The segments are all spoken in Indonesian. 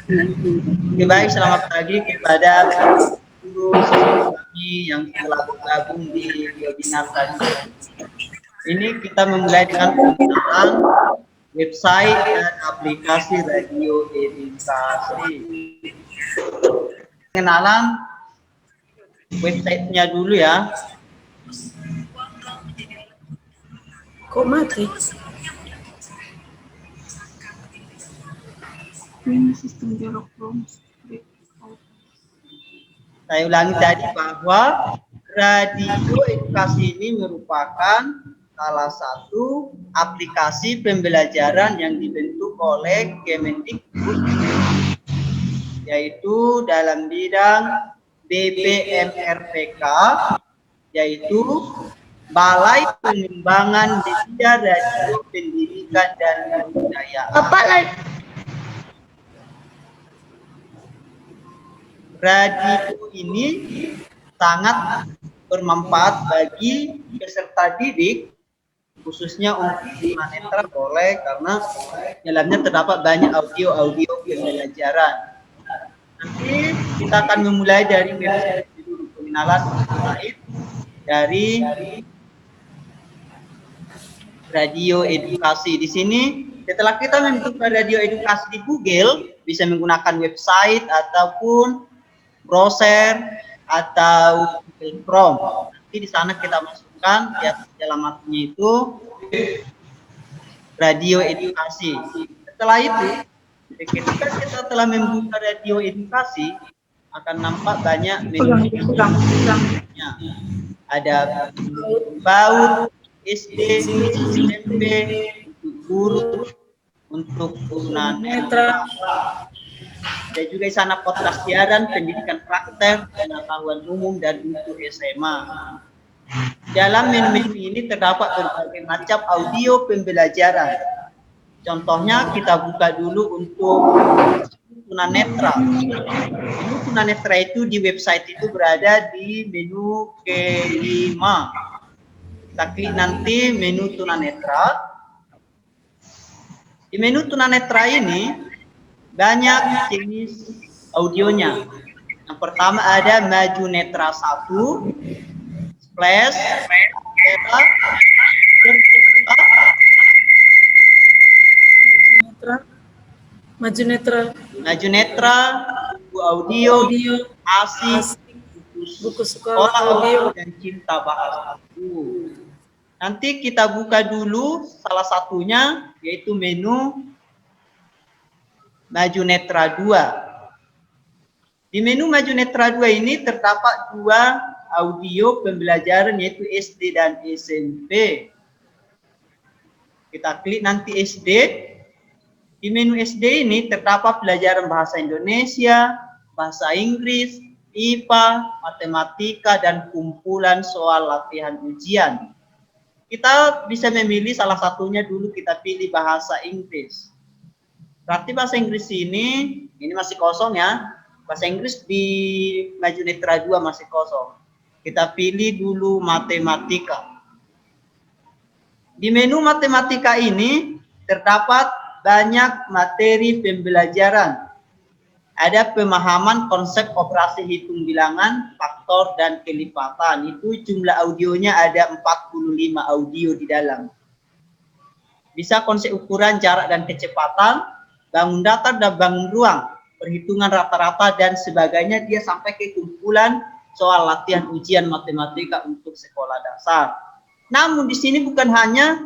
Oke, baik, selamat pagi kepada guru siswa kami yang telah bergabung di webinar tadi. Ini kita memulai dengan pengenalan website dan aplikasi radio edukasi. Pengenalan websitenya dulu ya. Kok mati? Sistem dialog belum. Saya ulangi tadi bahwa radio edukasi ini merupakan salah satu aplikasi pembelajaran yang dibentuk oleh Kemendikbud, yaitu dalam bidang BPMRPK, yaitu Balai Pengembangan Media Radio Pendidikan dan Kebudayaan. Radio ini sangat bermanfaat bagi peserta didik, khususnya untuk tunanetra boleh, karena dalamnya terdapat banyak audio pembelajaran. Nanti kita akan memulai dari website dulu, pengenalan website dari radio edukasi. Di sini setelah kita membuka radio edukasi di Google, bisa menggunakan website ataupun browser atau Google Chrome. Nanti di sana kita masukkan ya alamatnya itu radio edukasi. Setelah itu, ketika kita telah membuka radio edukasi, akan nampak banyak menu. Ada PAUD, SD, SMP, untuk guru, untuk tunanetra. Ada juga di sana podcast siaran, pendidikan praktek, pengetahuan umum, dan untuk SMA. Dalam menu ini terdapat berbagai macam audio pembelajaran. Contohnya kita buka dulu untuk tunanetra. Menu tunanetra itu di website itu berada di menu kelima. Kita klik nanti menu tunanetra. Di menu tunanetra ini banyak jenis audionya. Yang pertama ada Maju Netra 1, Splash, Maju Netra, buku audio, asik, buku sekolah audio, dan cinta bahasa. Nanti kita buka dulu salah satunya, yaitu menu Maju Netra 2. Di menu Maju Netra 2 ini terdapat dua audio pembelajaran, yaitu SD dan SMP. Kita klik nanti SD. Di menu SD ini terdapat pelajaran bahasa Indonesia, bahasa Inggris, IPA, matematika, dan kumpulan soal latihan ujian. Kita bisa memilih salah satunya dulu, kita pilih bahasa Inggris. Berarti bahasa Inggris ini masih kosong ya. Bahasa Inggris di Maju Netra 2 masih kosong. Kita pilih dulu matematika. Di menu matematika ini terdapat banyak materi pembelajaran. Ada pemahaman konsep operasi hitung bilangan, faktor, dan kelipatan. Itu jumlah audionya ada 45 audio di dalam. Bisa konsep ukuran, jarak, dan kecepatan, bangun datar dan bangun ruang, perhitungan rata-rata, dan sebagainya. Dia sampai ke kumpulan soal latihan ujian matematika untuk sekolah dasar. Namun di sini bukan hanya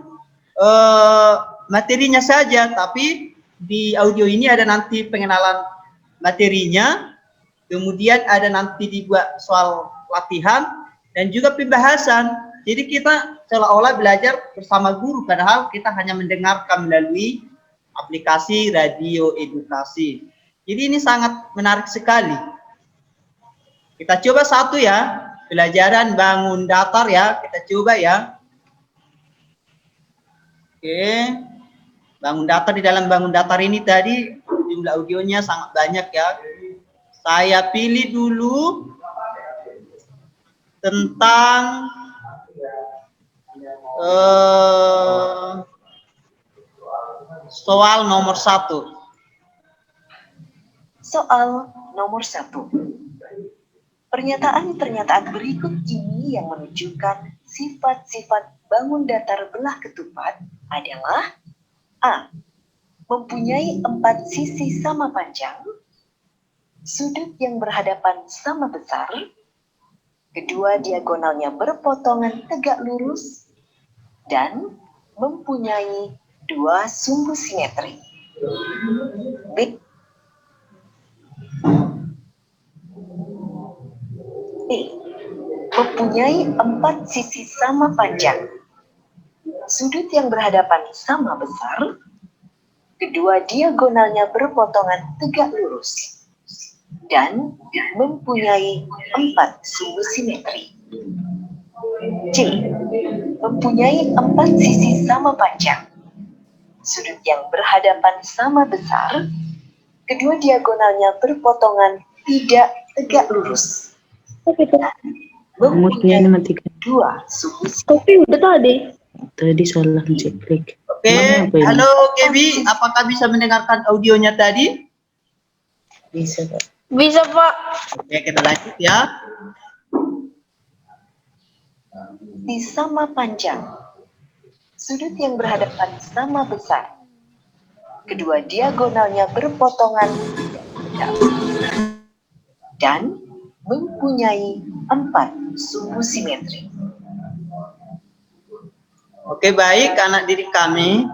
materinya saja, tapi di audio ini ada nanti pengenalan materinya, kemudian ada nanti dibuat soal latihan, dan juga pembahasan. Jadi kita seolah-olah belajar bersama guru, padahal kita hanya mendengarkan melalui aplikasi radio edukasi. Jadi ini sangat menarik sekali. Kita coba satu ya, pelajaran bangun datar ya, kita coba ya. Oke, bangun datar. Di dalam bangun datar ini tadi jumlah audionya sangat banyak ya. Saya pilih dulu tentang soal nomor 1. Soal nomor 1. Pernyataan-pernyataan berikut ini yang menunjukkan sifat-sifat bangun datar belah ketupat adalah A. Mempunyai 4 sisi sama panjang, sudut yang berhadapan sama besar, kedua diagonalnya berpotongan tegak lurus, dan mempunyai 2 sumbu simetri. B. Mempunyai 4 sisi sama panjang, sudut yang berhadapan sama besar, kedua diagonalnya berpotongan tegak lurus, dan mempunyai 4 sumbu simetri. C. Mempunyai 4 sisi sama panjang, sudut yang berhadapan sama besar, kedua diagonalnya berpotongan tidak tegak lurus, dan mempunyai 2 sumbu simetri. Tapi udah tadi. Tadi salah ngecek. Oke, halo Gaby, apakah bisa mendengarkan audionya tadi? Bisa, Pak. Bisa, Pak. Oke, kita lanjut ya. Di sama panjang, sudut yang berhadapan sama besar, kedua diagonalnya berpotongan dan mempunyai 4 sumbu simetri. Oke, baik anak didik kami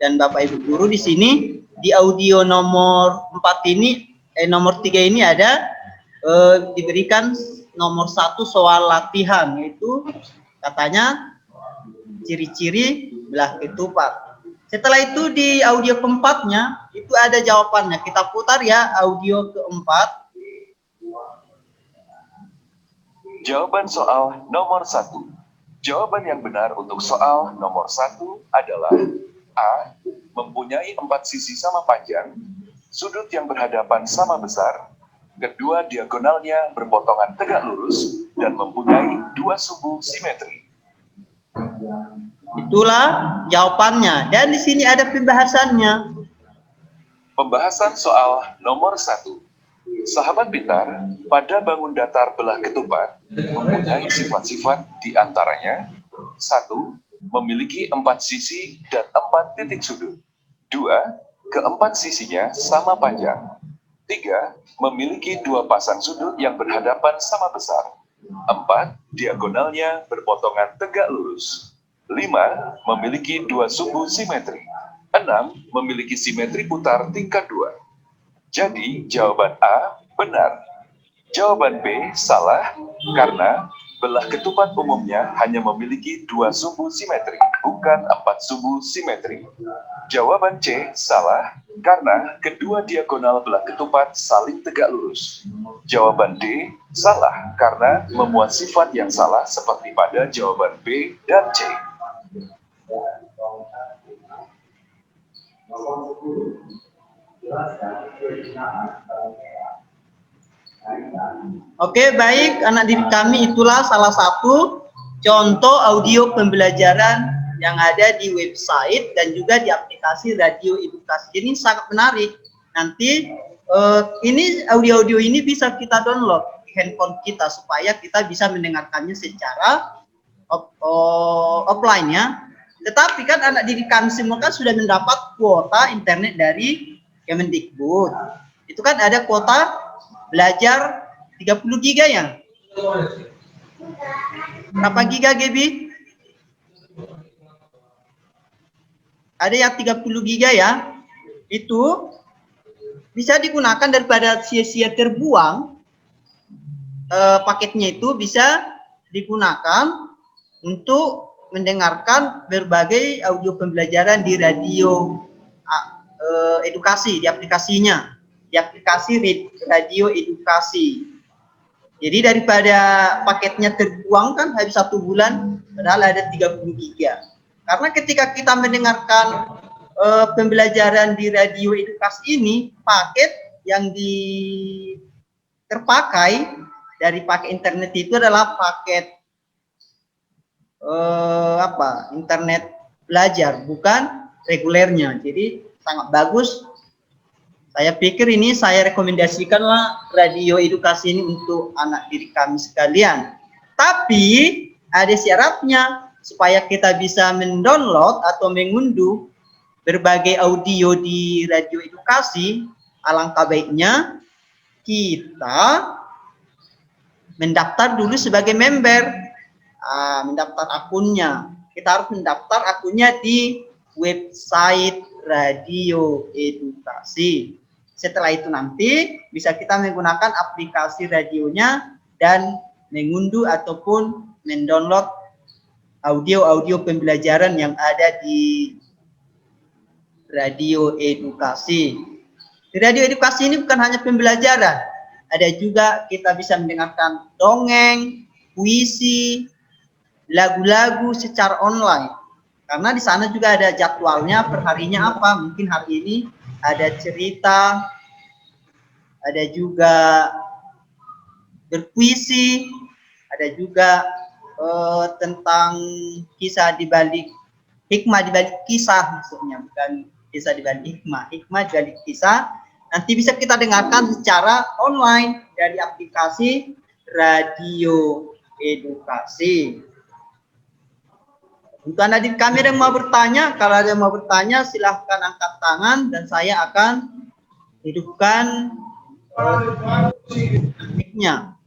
dan Bapak Ibu guru di sini di audio nomor 4 ini nomor 3 ini ada diberikan nomor 1 soal latihan, yaitu katanya ciri-ciri belah ketupat. Setelah itu di audio keempatnya itu ada jawabannya. Kita putar ya audio keempat. Jawaban soal nomor 1. Jawaban yang benar untuk soal nomor 1 adalah A. Mempunyai 4 sisi sama panjang, sudut yang berhadapan sama besar, kedua diagonalnya berpotongan tegak lurus, dan mempunyai 2 sumbu simetri. Itulah jawabannya. Dan di sini ada pembahasannya. Pembahasan soal nomor 1. Sahabat pintar, pada bangun datar belah ketupat mempunyai sifat-sifat di antaranya 1. Memiliki 4 sisi dan 4 titik sudut. 2. Keempat sisinya sama panjang. 3. Memiliki 2 pasang sudut yang berhadapan sama besar. 4. Diagonalnya berpotongan tegak lurus. 5. Memiliki 2 sumbu simetri. 6. Memiliki simetri putar tingkat 2. Jadi, jawaban A benar. Jawaban B salah, karena belah ketupat umumnya hanya memiliki 2 sumbu simetri, bukan 4 sumbu simetri. Jawaban C salah, karena kedua diagonal belah ketupat saling tegak lurus. Jawaban D salah, karena memuat sifat yang salah seperti pada jawaban B dan C. Oke, baik anak didik kami, itulah salah satu contoh audio pembelajaran yang ada di website dan juga di aplikasi radio edukasi. Ini sangat menarik. Nanti ini audio-audio ini bisa kita download di handphone kita supaya kita bisa mendengarkannya secara offline ya. Tetapi kan anak didik kami semua kan sudah mendapat kuota internet dari Kemendikbud. Itu kan ada kuota belajar 30 giga ya. Berapa giga, Gaby? Ada yang 30 giga ya. Itu bisa digunakan daripada sia-sia terbuang. Paketnya itu bisa digunakan untuk mendengarkan berbagai audio pembelajaran di radio edukasi, di aplikasinya, di aplikasi radio edukasi. Jadi daripada paketnya terbuang kan habis 1 bulan, padahal ada 30 giga. Karena ketika kita mendengarkan pembelajaran di radio edukasi ini, paket yang terpakai dari paket internet itu adalah paket internet belajar, bukan regulernya. Jadi sangat bagus Saya pikir ini saya rekomendasikanlah radio edukasi ini untuk anak didik kami sekalian. Tapi ada syaratnya supaya kita bisa mendownload atau mengunduh berbagai audio di radio edukasi. Alangkah baiknya kita mendaftar dulu sebagai member, mendaftar akunnya. Kita harus mendaftar akunnya di website radio edukasi. Setelah itu nanti bisa kita menggunakan aplikasi radionya dan mengunduh ataupun mendownload audio-audio pembelajaran yang ada di radio edukasi. Di radio edukasi ini bukan hanya pembelajaran, ada juga kita bisa mendengarkan dongeng, puisi, lagu-lagu secara online. Karena di sana juga ada jadwalnya perharinya apa. Mungkin hari ini ada cerita, ada juga berpuisi, ada juga tentang kisah di balik hikmah di balik kisah, maksudnya bukan kisah di balik hikmah di balik kisah. Nanti bisa kita dengarkan secara online dari aplikasi radio edukasi. Untuk anak didik kami yang mau bertanya, kalau ada yang mau bertanya silahkan angkat tangan dan saya akan hidupkan mic-nya.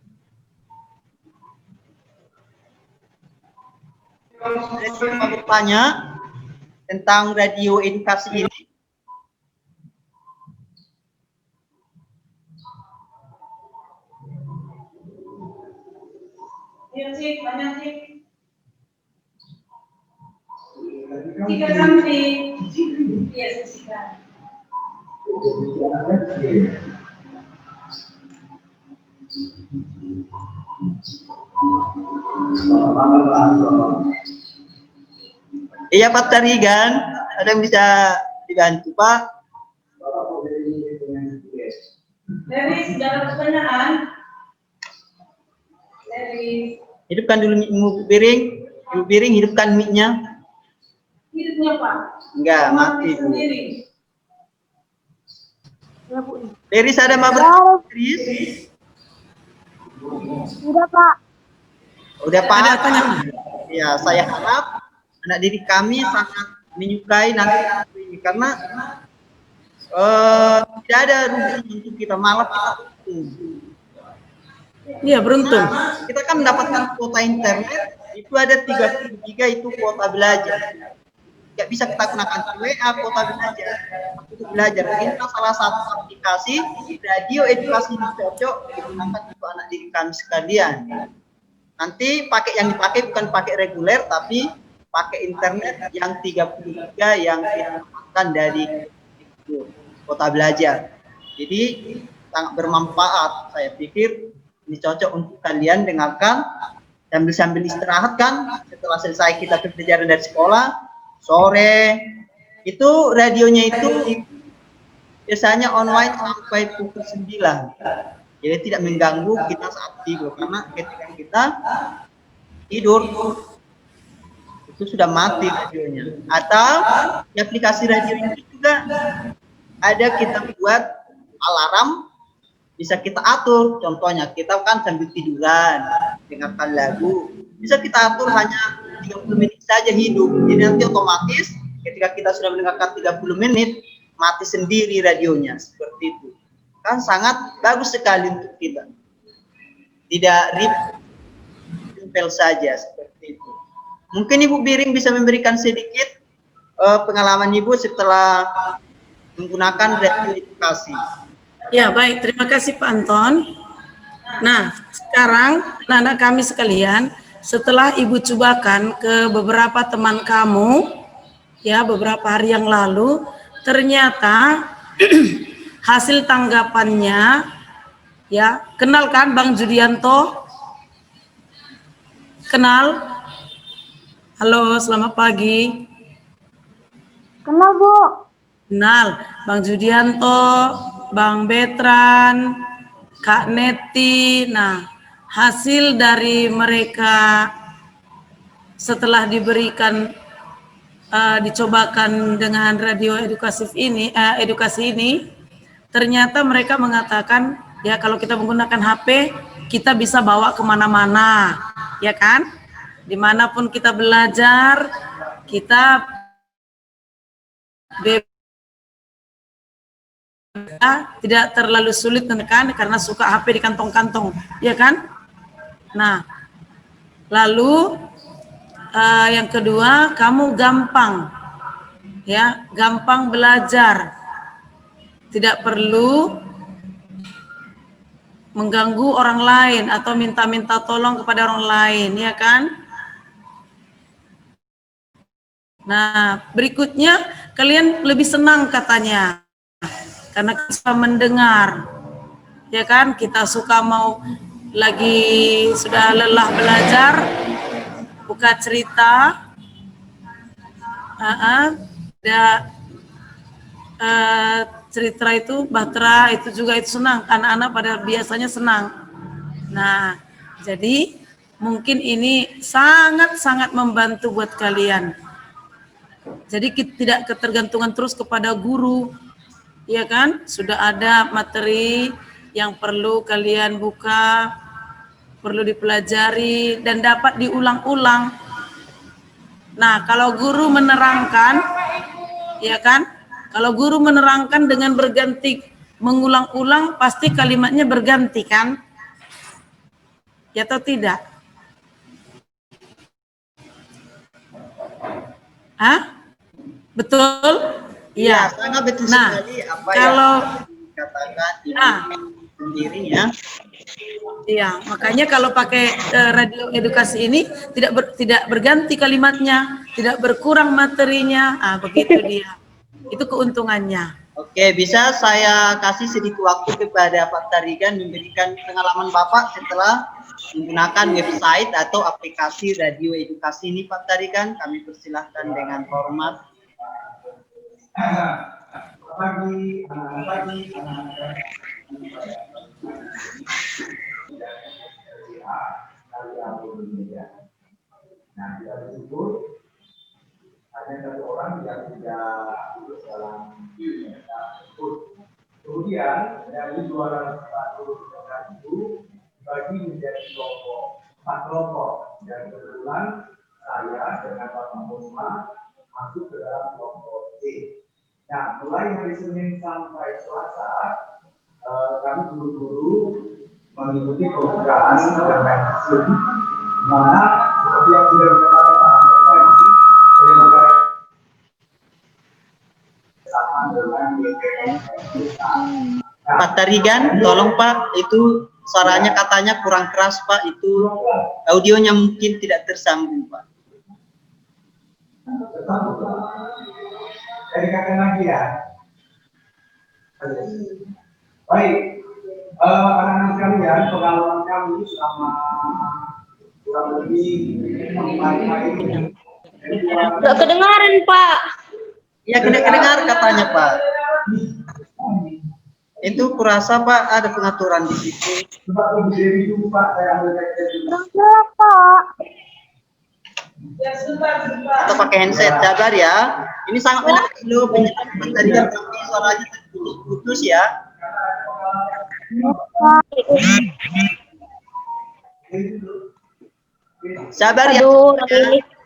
Ada yang mau bertanya tentang radio edukasi ini? Iya sih, banyak sih. 3 sampai. Iya, sisihkan. Iya Pak Tarigan, ada yang bisa dibantu Pak? Dari segala pertanyaan. Dari Hidupkan dulu mic-mu, Ibu Biring. Ibu Biring, hidupkan mic-nya. hidupnya Pak. Enggak, mati Bu. Sendiri. Deris ada mau bertanya? Deris? Udah Pak. Udah Pak. Ya, saya harap anak didik kami sangat menyukai nanti ini karena tidak ada rugi untuk kita, malah kita untung. Iya, beruntung. Kita kan mendapatkan kuota internet itu ada 30 giga itu kuota belajar. Tidak bisa kita gunakan WA kuota belajar untuk belajar. Ini salah satu aplikasi radio edukasi yang cocok digunakan untuk anak didik kami sekalian. Nanti yang dipakai bukan pakai reguler tapi pakai internet yang 30 giga yang kita dapatkan dari kuota belajar. Jadi sangat bermanfaat. Saya pikir ini cocok untuk kalian dengarkan sambil istirahat kan. Setelah selesai kita pembelajaran dari sekolah sore itu radionya itu biasanya online sampai pukul 9. Jadi tidak mengganggu kita saat tidur karena ketika kita tidur itu sudah mati radionya. Atau di aplikasi radio ini juga ada kita buat alarm, bisa kita atur. Contohnya kita kan sambil tiduran dengarkan lagu, bisa kita atur hanya 30 menit saja hidup. Jadi nanti otomatis ketika kita sudah mendengarkan 30 menit mati sendiri radionya, seperti itu. Kan sangat bagus sekali untuk kita. Tidak simpel saja seperti itu. Mungkin Ibu Biring bisa memberikan sedikit pengalaman Ibu setelah menggunakan radio edukasi. Ya, baik. Terima kasih Pak Anton. Nah, sekarang anak-anak kami sekalian, setelah Ibu cobakan ke beberapa teman kamu, ya beberapa hari yang lalu, ternyata hasil tanggapannya, ya, kenal kan Bang Judianto? Kenal? Halo, selamat pagi. Kenal Bu. Kenal, Bang Judianto, Bang Betran, Kak Neti. Nah, hasil dari mereka setelah diberikan dicobakan dengan radio edukasi ini ternyata mereka mengatakan, ya kalau kita menggunakan HP, kita bisa bawa kemana-mana, ya kan? Dimanapun kita belajar, kita tidak terlalu sulit menekan karena suka HP di kantong-kantong, ya kan? Nah, lalu yang kedua, kamu gampang, ya, gampang belajar, tidak perlu mengganggu orang lain atau minta-minta tolong kepada orang lain, ya kan? Nah, berikutnya kalian lebih senang katanya karena bisa mendengar, ya kan? Kita suka mau lagi sudah lelah belajar, buka cerita, cerita itu bahtera itu juga itu senang, anak-anak pada biasanya senang. Nah, jadi mungkin ini sangat-sangat membantu buat kalian. Jadi tidak ketergantungan terus kepada guru, ya kan? Sudah ada materi yang perlu kalian buka, perlu dipelajari dan dapat diulang-ulang. Nah, kalau guru menerangkan, ya kan? Kalau guru menerangkan dengan berganti mengulang-ulang, pasti kalimatnya berganti kan? Ya atau tidak? Hah? Betul? Ya, Iya. sangat betul Nah, sekali apa kalau yang dikatakan ini sendiri ya. Iya, makanya kalau pakai radio edukasi ini tidak berganti kalimatnya, tidak berkurang materinya. Ah, begitu dia. Itu keuntungannya. Oke, bisa saya kasih sedikit waktu kepada Pak Tarigan memberikan pengalaman Bapak setelah menggunakan website atau aplikasi radio edukasi ini, Pak Tarigan. Kami persilahkan dengan hormat. Nah, kita disebut hanya satu orang yang tidak lulus dalam tersebut. Kemudian dari 240 itu dibagi menjadi kelompok, 4 kelompok. Dan kebetulan saya dengan Pak Musma masuk ke dalam kelompok C. Nah, mulai hari Senin sampai Selasa, kami guru-guru mengikuti pembukaan dan Zoom, mana seperti yang sudah dikatakan tadi, Pak Tarigan, tolong Pak, itu suaranya katanya kurang keras Pak, itu audionya mungkin tidak tersambung Pak. Saya dikatakan lagi ya. Baik, anak-anak sekalian, pengalaman kami selama kurang lebih 4 hari ini. Gak kedengaran, Pak. Ya, kedengar katanya Pak. Itu kurasa Pak ada pengaturan di situ. Pak. Atau pakai handset, sabar ya. Ini sangat menarik loh penjelasan tadi kan, tapi suaranya terputus ya. Sabar ya.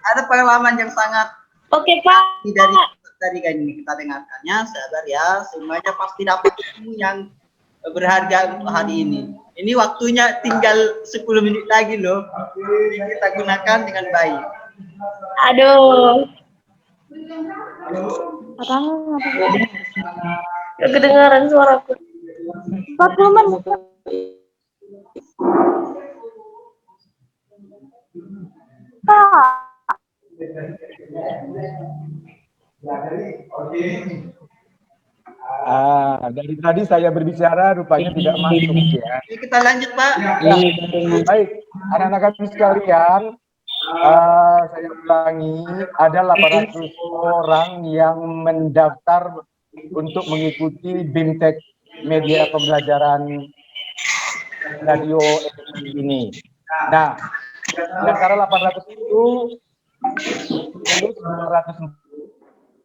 Ada pengalaman yang sangat Oke, Pak. dari tadi kan ini kita dengarkannya. Sabar ya, semuanya pasti dapat ilmu yang berharga untuk hari ini. Ini waktunya tinggal 10 menit lagi loh. Jadi kita gunakan dengan baik. Aduh. Gak kedengaran suaraku. 40 menit. Pak. Dari tadi saya berbicara rupanya tidak masuk ya. Oke, kita lanjut Pak. Ya. Baik, anak-anak kami sekalian, saya ulangi, ada 800 orang yang mendaftar untuk mengikuti BIMTEK Media Pembelajaran Radio Edukasi ini. Nah, di antara 800 itu lulus 200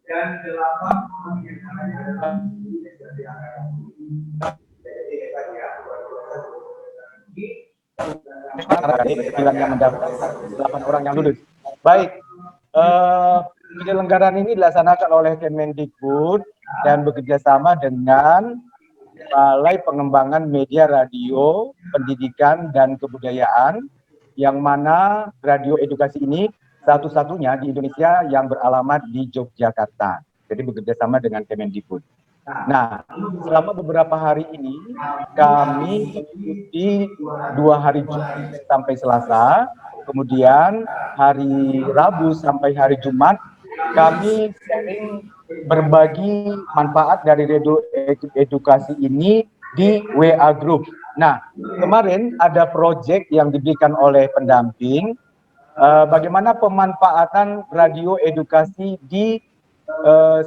dan 8 orang yang 9 yang mendaftar, 8 orang yang lulus. Baik, penyelenggaraan ini dilaksanakan oleh Kemendikbud dan bekerjasama dengan Balai Pengembangan Media Radio, Pendidikan dan Kebudayaan, yang mana radio edukasi ini satu-satunya di Indonesia yang beralamat di Yogyakarta. Jadi bekerjasama dengan Kemendikbud. Nah, selama beberapa hari ini kami mengikuti 2 hari Jumat sampai Selasa, kemudian hari Rabu sampai hari Jumat kami sering berbagi manfaat dari radio edukasi ini di WA Group. Nah, kemarin ada proyek yang diberikan oleh pendamping, bagaimana pemanfaatan radio edukasi di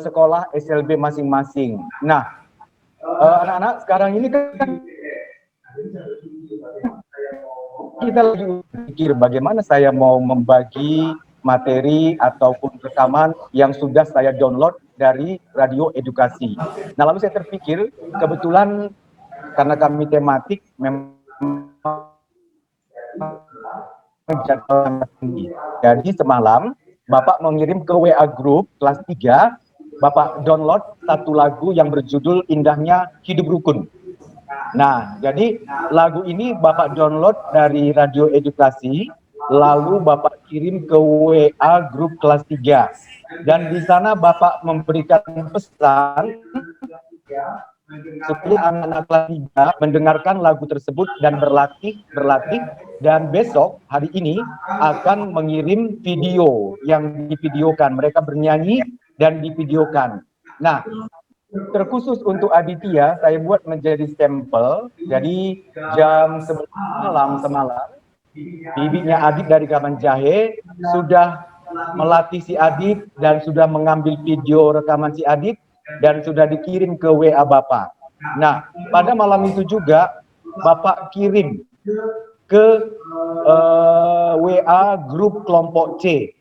sekolah SLB masing-masing. Nah, anak-anak sekarang ini kan kita lagi berpikir bagaimana saya mau membagi materi ataupun rekaman yang sudah saya download dari radio edukasi. Nah, lalu saya terpikir, kebetulan karena kami tematik memang jadi semalam Bapak mengirim ke WA Group kelas 3, Bapak download satu lagu yang berjudul Indahnya Hidup Rukun. Nah, jadi lagu ini Bapak download dari radio edukasi, lalu Bapak kirim ke WA Group kelas 3. Dan di sana Bapak memberikan pesan supaya anak-anak kelas 3 mendengarkan lagu tersebut dan berlatih, dan besok hari ini akan mengirim video yang divideokan. Mereka bernyanyi dan divideokan. Nah, terkhusus untuk Aditya saya buat menjadi sampel. Jadi jam 11 malam semalam bibinya Adit dari Kaman Jahe sudah melatih si Adit dan sudah mengambil video rekaman si Adit dan sudah dikirim ke WA Bapak. Nah, pada malam itu juga Bapak kirim ke WA grup kelompok C.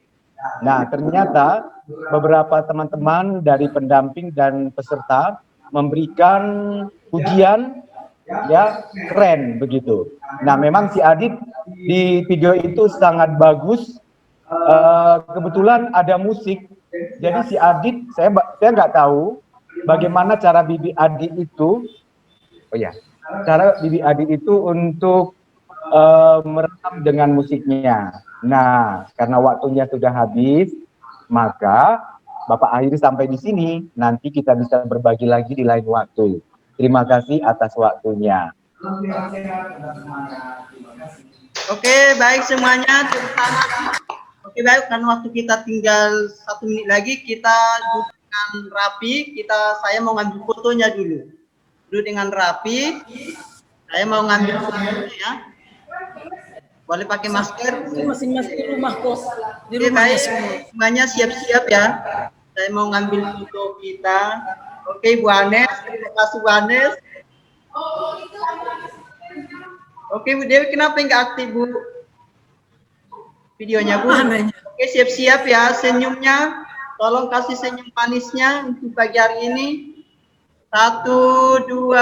Nah, ternyata beberapa teman-teman dari pendamping dan peserta memberikan pujian ya keren begitu. Nah, memang si Adit di video itu sangat bagus. Kebetulan ada musik. Jadi si Adit, saya nggak tahu bagaimana cara Bibi Adit itu, cara Bibi Adit itu untuk merekam dengan musiknya. Nah, karena waktunya sudah habis, maka Bapak akhiri sampai di sini. Nanti kita bisa berbagi lagi di lain waktu. Terima kasih atas waktunya. Oke, baik semuanya. Oke, baik, karena waktu kita tinggal 1 menit lagi, kita duduk dengan rapi. Saya mau ngambil fotonya dulu. Duduk dengan rapi. Saya mau ngambil fotonya ya. Boleh pakai masker. Masing-masing di rumah kok. Di Oke, rumahnya baik. semua. Semuanya siap-siap ya. Saya mau ngambil foto kita. Oke, Bu Anes. Terima kasih, Bu Anes. Oke, Bu Dewi, kenapa nggak aktif, Bu? Videonya, Bu. Oke, siap-siap ya senyumnya. Tolong kasih senyum manisnya untuk pagi hari ini. 1, 2,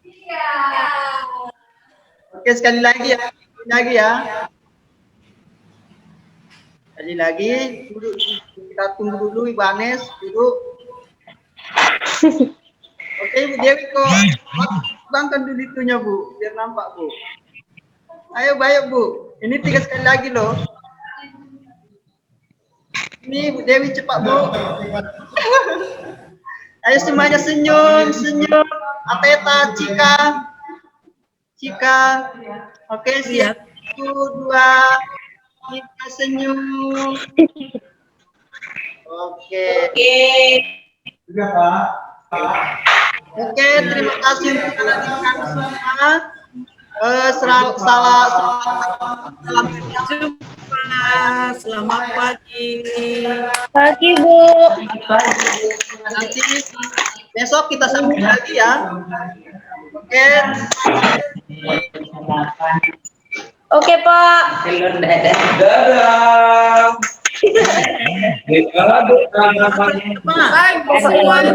3. Oke, sekali lagi ya. Sekali lagi, duduk. Kita tunggu dulu, Ibu Anes, duduk. Oke, Bu Dewi, kok bangkan dulu itunya, Bu, biar nampak, Bu. Ayo, baik, Bu. Ini 3 sekali lagi loh. Ini Bu Dewi, cepat, Bu. Ayo semuanya senyum. Ateta, Cika. Oke, siap. 1, 2, kita senyum. Oke. Sudah, Pak. Oke, terima kasih untuk kalian semua. Salam jumpa. Selamat pagi. Pagi, Bu. Nanti besok kita sambung lagi ya. Oke. Oke, Pak. Dadah. Bye, semua.